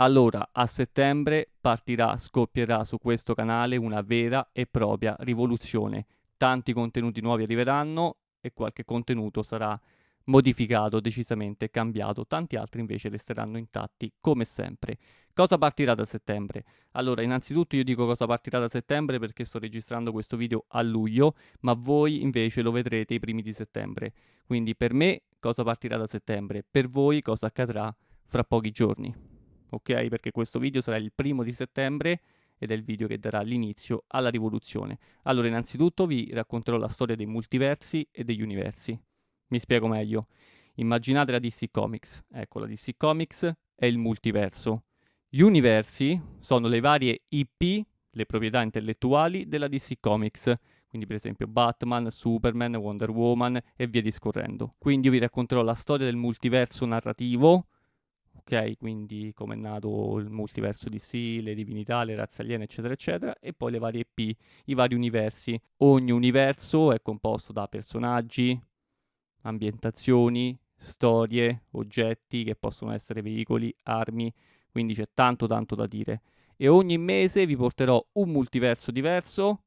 Allora, a settembre scoppierà su questo canale una vera e propria rivoluzione. Tanti contenuti nuovi arriveranno e qualche contenuto sarà modificato, decisamente cambiato. Tanti altri invece resteranno intatti come sempre. Cosa partirà da settembre? Allora, innanzitutto io dico cosa partirà da settembre perché sto registrando questo video a luglio, ma voi invece lo vedrete i primi di settembre. Quindi per me cosa partirà da settembre, per voi cosa accadrà fra pochi giorni. Ok? Perché questo video sarà il primo di settembre ed è il video che darà l'inizio alla rivoluzione. Allora, innanzitutto vi racconterò la storia dei multiversi e degli universi. Mi spiego meglio. Immaginate la DC Comics. Ecco, la DC Comics è il multiverso. Gli universi sono le varie IP, le proprietà intellettuali della DC Comics. Quindi, per esempio, Batman, Superman, Wonder Woman e via discorrendo. Quindi io vi racconterò la storia del multiverso narrativo, ok? Quindi come è nato il multiverso DC, le divinità, le razze aliene, eccetera, eccetera, e poi le varie P, i vari universi. Ogni universo è composto da personaggi, ambientazioni, storie, oggetti che possono essere veicoli, armi, quindi c'è tanto tanto da dire. E ogni mese vi porterò un multiverso diverso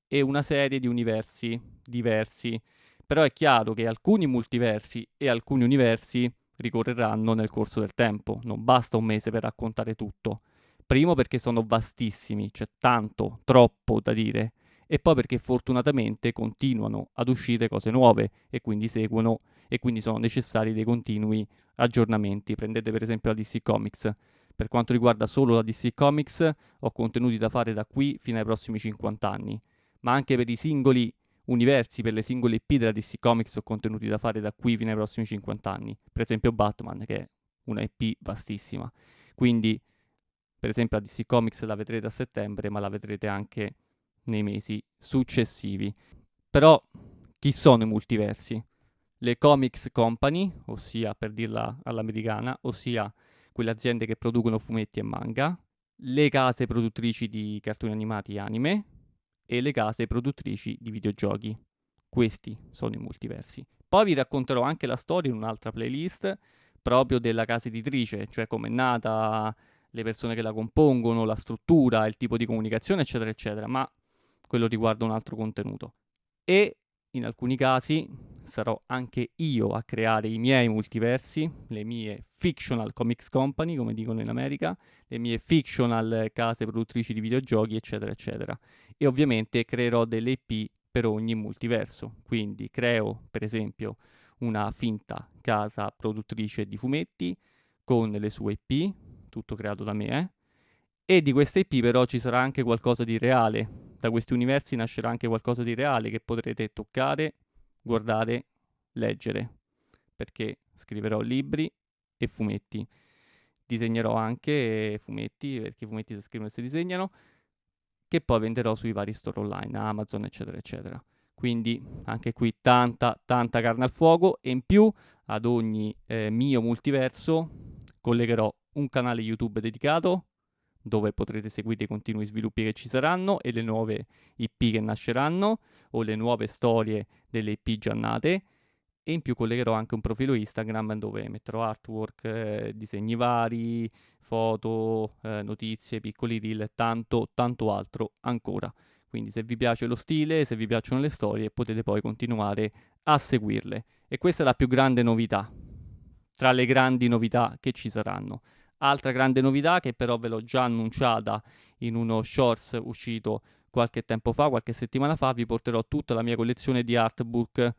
e una serie di universi diversi. Però è chiaro che alcuni multiversi e alcuni universi ricorreranno nel corso del tempo. Non basta un mese per raccontare tutto. Primo perché sono vastissimi, c'è tanto, troppo da dire. E poi perché fortunatamente continuano ad uscire cose nuove e quindi seguono e quindi sono necessari dei continui aggiornamenti. Prendete per esempio la DC Comics. Per quanto riguarda solo la DC Comics, ho contenuti da fare da qui fino ai prossimi 50 anni, ma anche per i singoli universi, per le singole IP della DC Comics ho contenuti da fare da qui fino ai prossimi 50 anni. Per esempio Batman, che è una IP vastissima. Quindi, per esempio, la DC Comics la vedrete a settembre, ma la vedrete anche nei mesi successivi. Però, chi sono i multiversi? Le Comics Company, ossia, per dirla all'americana, ossia quelle aziende che producono fumetti e manga, le case produttrici di cartoni animati e anime, e le case produttrici di videogiochi. Questi sono i multiversi. Poi vi racconterò anche la storia in un'altra playlist proprio della casa editrice, cioè come è nata, le persone che la compongono, la struttura, il tipo di comunicazione, eccetera, eccetera, ma quello riguarda un altro contenuto. E in alcuni casi sarò anche io a creare i miei multiversi, le mie fictional comics company, come dicono in America, le mie fictional case produttrici di videogiochi, eccetera, eccetera. E ovviamente creerò delle IP per ogni multiverso. Quindi creo, per esempio, una finta casa produttrice di fumetti con le sue IP, tutto creato da me, E di queste IP però ci sarà anche qualcosa di reale. Da questi universi nascerà anche qualcosa di reale che potrete toccare, guardare, leggere. Perché scriverò libri e fumetti. Disegnerò anche fumetti, perché i fumetti si scrivono e si disegnano, che poi venderò sui vari store online, Amazon, eccetera, eccetera. Quindi anche qui tanta, tanta carne al fuoco e in più ad ogni mio multiverso collegherò un canale YouTube dedicato dove potrete seguire i continui sviluppi che ci saranno e le nuove IP che nasceranno o le nuove storie delle IP già nate e in più collegherò anche un profilo Instagram dove metterò artwork, disegni vari, foto, notizie, piccoli reel e tanto, tanto altro ancora. Quindi se vi piace lo stile, se vi piacciono le storie, potete poi continuare a seguirle. E questa è la più grande novità, tra le grandi novità che ci saranno. Altra grande novità che però ve l'ho già annunciata in uno shorts uscito qualche tempo fa, qualche settimana fa, vi porterò tutta la mia collezione di artbook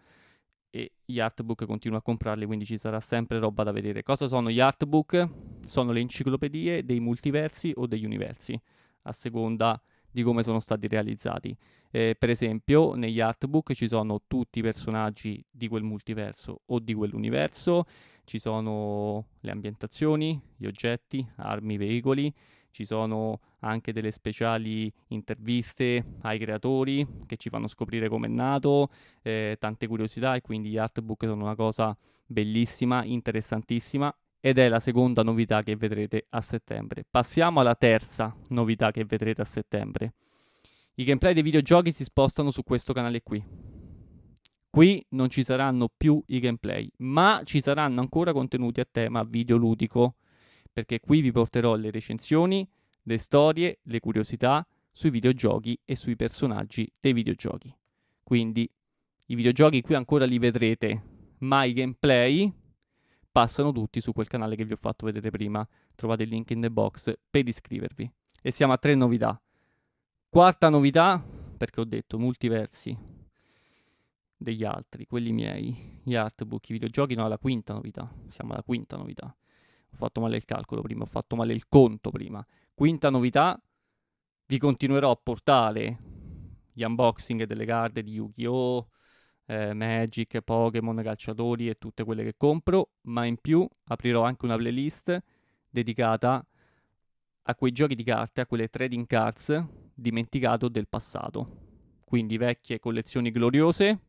e gli artbook continuo a comprarli, quindi ci sarà sempre roba da vedere. Cosa sono gli artbook? Sono le enciclopedie dei multiversi o degli universi, a seconda di come sono stati realizzati. Per esempio, negli artbook ci sono tutti i personaggi di quel multiverso o di quell'universo, ci sono le ambientazioni, gli oggetti, armi, veicoli, ci sono anche delle speciali interviste ai creatori che ci fanno scoprire come è nato, tante curiosità e quindi gli artbook sono una cosa bellissima, interessantissima ed è la seconda novità che vedrete a settembre. Passiamo alla terza novità che vedrete a settembre. I gameplay dei videogiochi si spostano su questo canale qui. Qui non ci saranno più i gameplay, ma ci saranno ancora contenuti a tema videoludico. perché qui vi porterò le recensioni, le storie, le curiosità sui videogiochi e sui personaggi dei videogiochi. Quindi i videogiochi qui ancora li vedrete, ma i gameplay passano tutti su quel canale che vi ho fatto vedere prima. Trovate il link in the box per iscrivervi. E siamo a 3 novità. Quarta novità, perché ho detto multiversi degli altri, quelli miei, gli artbook, i videogiochi, no, la quinta novità. Siamo alla quinta novità. Ho fatto male il calcolo prima, ho fatto male il conto prima. Quinta novità, vi continuerò a portare gli unboxing delle carte di Yu-Gi-Oh!, Magic, Pokémon, calciatori e tutte quelle che compro, ma in più aprirò anche una playlist dedicata a quei giochi di carte, a quelle trading cards dimenticato del passato. Quindi vecchie collezioni gloriose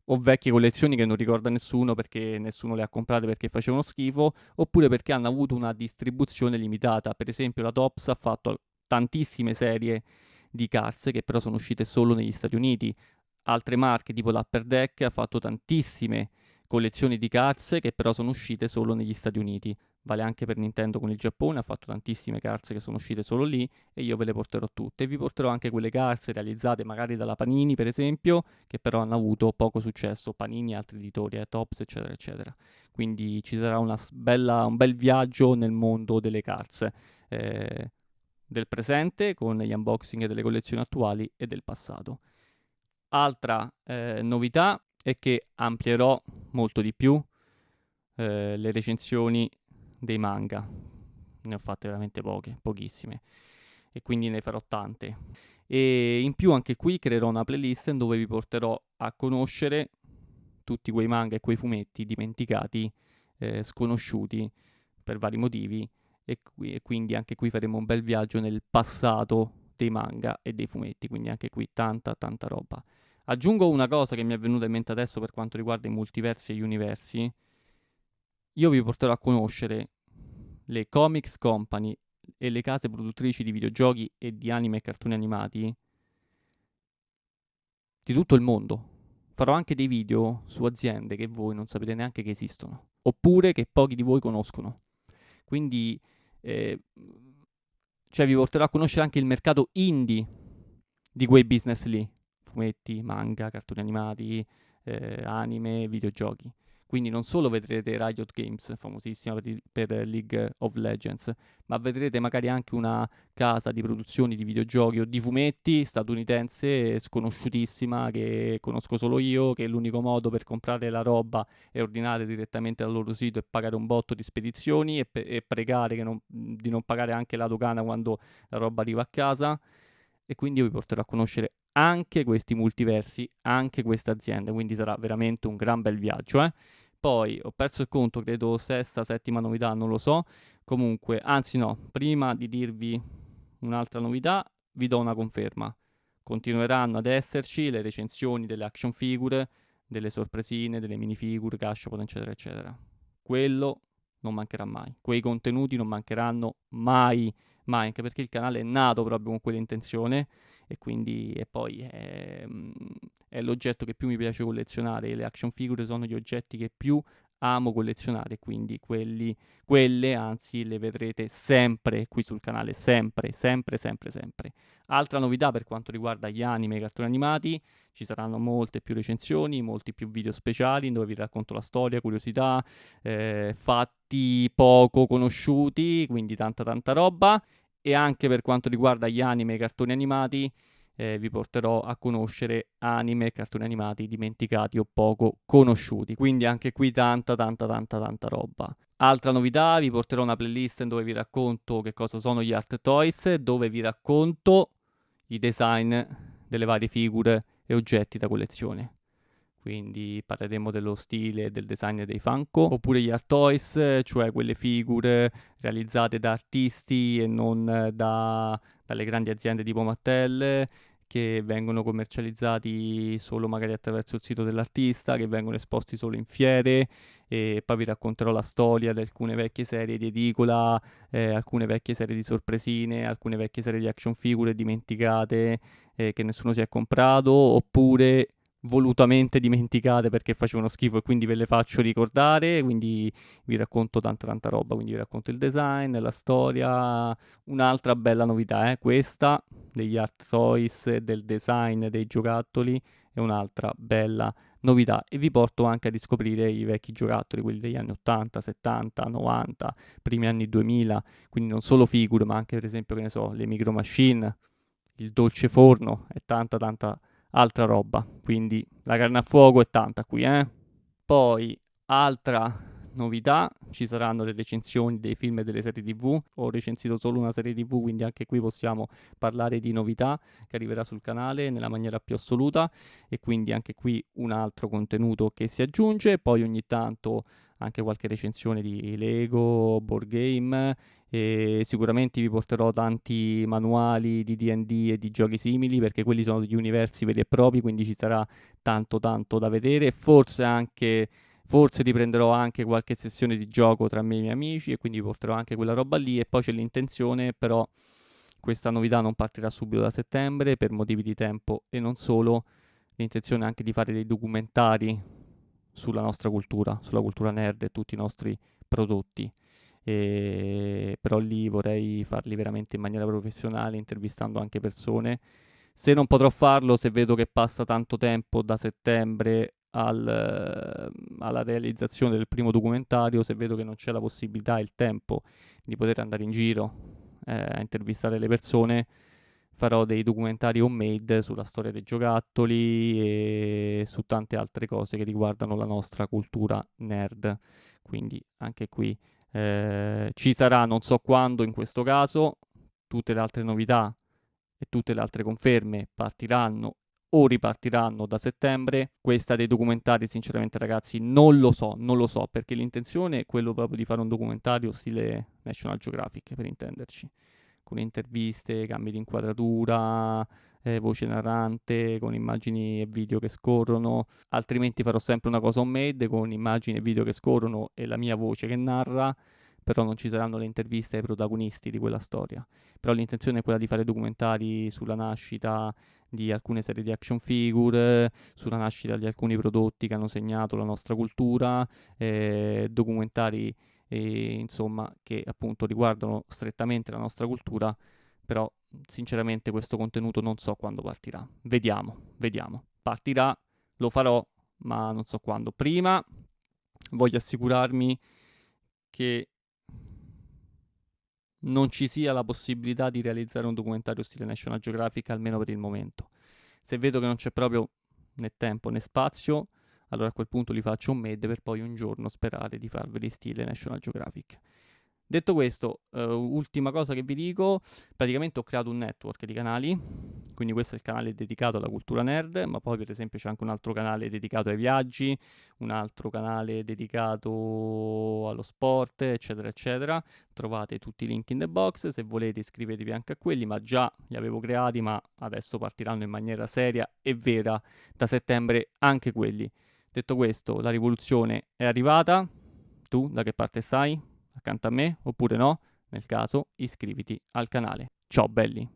o vecchie collezioni che non ricorda nessuno perché nessuno le ha comprate perché facevano schifo, oppure perché hanno avuto una distribuzione limitata. Per esempio la Topps ha fatto tantissime serie di cards che però sono uscite solo negli Stati Uniti. Altre marche tipo l'Upper Deck ha fatto tantissime collezioni di cards che però sono uscite solo negli Stati Uniti. Vale anche per Nintendo con il Giappone, ha fatto tantissime cards che sono uscite solo lì e io ve le porterò tutte. E vi porterò anche quelle cards realizzate magari dalla Panini, per esempio, che però hanno avuto poco successo, Panini e altri editori, Tops, eccetera, eccetera. Quindi ci sarà un bel viaggio nel mondo delle cards, del presente con gli unboxing delle collezioni attuali e del passato. Altra novità è che amplierò molto di più le recensioni dei manga. Ne ho fatte veramente poche, pochissime, e quindi ne farò tante. E in più anche qui creerò una playlist dove vi porterò a conoscere tutti quei manga e quei fumetti dimenticati, sconosciuti per vari motivi, e quindi anche qui faremo un bel viaggio nel passato dei manga e dei fumetti, quindi anche qui tanta tanta roba. Aggiungo una cosa che mi è venuta in mente adesso per quanto riguarda i multiversi e gli universi. Io vi porterò a conoscere le comics company e le case produttrici di videogiochi e di anime e cartoni animati di tutto il mondo. Farò anche dei video su aziende che voi non sapete neanche che esistono, oppure che pochi di voi conoscono. Quindi, eh, cioè vi porterò a conoscere anche il mercato indie di quei business lì. Fumetti, manga, cartoni animati, anime, videogiochi. Quindi non solo vedrete Riot Games, famosissima per League of Legends, ma vedrete magari anche una casa di produzioni di videogiochi o di fumetti statunitense sconosciutissima che conosco solo io, che l'unico modo per comprare la roba è ordinare direttamente dal loro sito e pagare un botto di spedizioni e pregare di non pagare anche la dogana quando la roba arriva a casa. E quindi io vi porterò a conoscere anche questi multiversi, anche queste aziende, quindi sarà veramente un gran bel viaggio, eh. Poi ho perso il conto, credo sesta, settima novità, non lo so. Comunque, anzi no, prima di dirvi un'altra novità, vi do una conferma. Continueranno ad esserci le recensioni delle action figure, delle sorpresine, delle minifigure, gashapon, eccetera, eccetera. Quello non mancherà mai. Quei contenuti non mancheranno mai, mai, anche perché il canale è nato proprio con quell'intenzione e quindi e poi è l'oggetto che più mi piace collezionare. Le action figure sono gli oggetti che più amo collezionare, quindi quelle anzi le vedrete sempre qui sul canale, sempre, sempre, sempre, sempre. Altra novità per quanto riguarda gli anime e i cartoni animati, ci saranno molte più recensioni, molti più video speciali dove vi racconto la storia, curiosità, fatti poco conosciuti, quindi tanta tanta roba. E anche per quanto riguarda gli anime e i cartoni animati, vi porterò a conoscere anime e cartoni animati dimenticati o poco conosciuti. Quindi anche qui tanta tanta tanta tanta roba. Altra novità, vi porterò una playlist dove vi racconto che cosa sono gli art toys, dove vi racconto i design delle varie figure e oggetti da collezione. Quindi parleremo dello stile e del design dei Funko, oppure gli art toys, cioè quelle figure realizzate da artisti e non dalle grandi aziende tipo Mattel, che vengono commercializzati solo magari attraverso il sito dell'artista, che vengono esposti solo in fiere, e poi vi racconterò la storia di alcune vecchie serie di edicola, alcune vecchie serie di sorpresine, alcune vecchie serie di action figure dimenticate che nessuno si è comprato, oppure volutamente dimenticate perché facevano schifo e quindi ve le faccio ricordare, quindi vi racconto tanta roba, quindi vi racconto il design, la storia, un'altra bella novità è questa degli Art Toys, del design dei giocattoli, è un'altra bella novità e vi porto anche a riscoprire i vecchi giocattoli, quelli degli anni 80, 70, 90, primi anni 2000, quindi non solo figure ma anche per esempio che ne so, le Micro Machine, il dolce forno e tanta altra roba. Quindi la carne a fuoco è tanta qui, eh. Poi, altra novità, ci saranno le recensioni dei film e delle serie TV. Ho recensito solo una serie TV, quindi anche qui possiamo parlare di novità che arriverà sul canale nella maniera più assoluta e quindi anche qui un altro contenuto che si aggiunge. Poi ogni tanto anche qualche recensione di Lego, board game e sicuramente vi porterò tanti manuali di D&D e di giochi simili perché quelli sono degli universi veri e propri, quindi ci sarà tanto da vedere. Forse riprenderò anche qualche sessione di gioco tra me e i miei amici e quindi vi porterò anche quella roba lì e poi c'è l'intenzione però questa novità non partirà subito da settembre per motivi di tempo e non solo, l'intenzione è anche di fare dei documentari sulla nostra cultura, sulla cultura nerd e tutti i nostri prodotti. Però lì vorrei farli veramente in maniera professionale, intervistando anche persone. Se non potrò farlo, se vedo che passa tanto tempo da settembre alla realizzazione del primo documentario, se vedo che non c'è la possibilità e il tempo di poter andare in giro a intervistare le persone, farò dei documentari homemade sulla storia dei giocattoli e su tante altre cose che riguardano la nostra cultura nerd. Quindi anche qui ci sarà, non so quando in questo caso, tutte le altre novità e tutte le altre conferme partiranno o ripartiranno da settembre. Questa dei documentari, sinceramente, ragazzi, non lo so, perché l'intenzione è quello proprio di fare un documentario stile National Geographic, per intenderci, con interviste, cambi di inquadratura, voce narrante, con immagini e video che scorrono. Altrimenti farò sempre una cosa homemade con immagini e video che scorrono e la mia voce che narra, però non ci saranno le interviste ai protagonisti di quella storia. Però l'intenzione è quella di fare documentari sulla nascita di alcune serie di action figure, sulla nascita di alcuni prodotti che hanno segnato la nostra cultura, documentari insomma che appunto riguardano strettamente la nostra cultura, però sinceramente questo contenuto non so quando partirà. Vediamo. Partirà, lo farò, ma non so quando. Prima voglio assicurarmi che non ci sia la possibilità di realizzare un documentario stile National Geographic, almeno per il momento. Se vedo che non c'è proprio né tempo né spazio, allora a quel punto li faccio un made per poi un giorno sperare di farveli stile National Geographic. Detto questo, ultima cosa che vi dico, praticamente ho creato un network di canali, quindi questo è il canale dedicato alla cultura nerd, ma poi per esempio c'è anche un altro canale dedicato ai viaggi, un altro canale dedicato allo sport, eccetera, eccetera. Trovate tutti i link in the box, se volete iscrivetevi anche a quelli, ma già li avevo creati, ma adesso partiranno in maniera seria e vera da settembre anche quelli. Detto questo, la rivoluzione è arrivata, tu da che parte stai? Accanto a me oppure no? Nel caso iscriviti al canale. Ciao belli!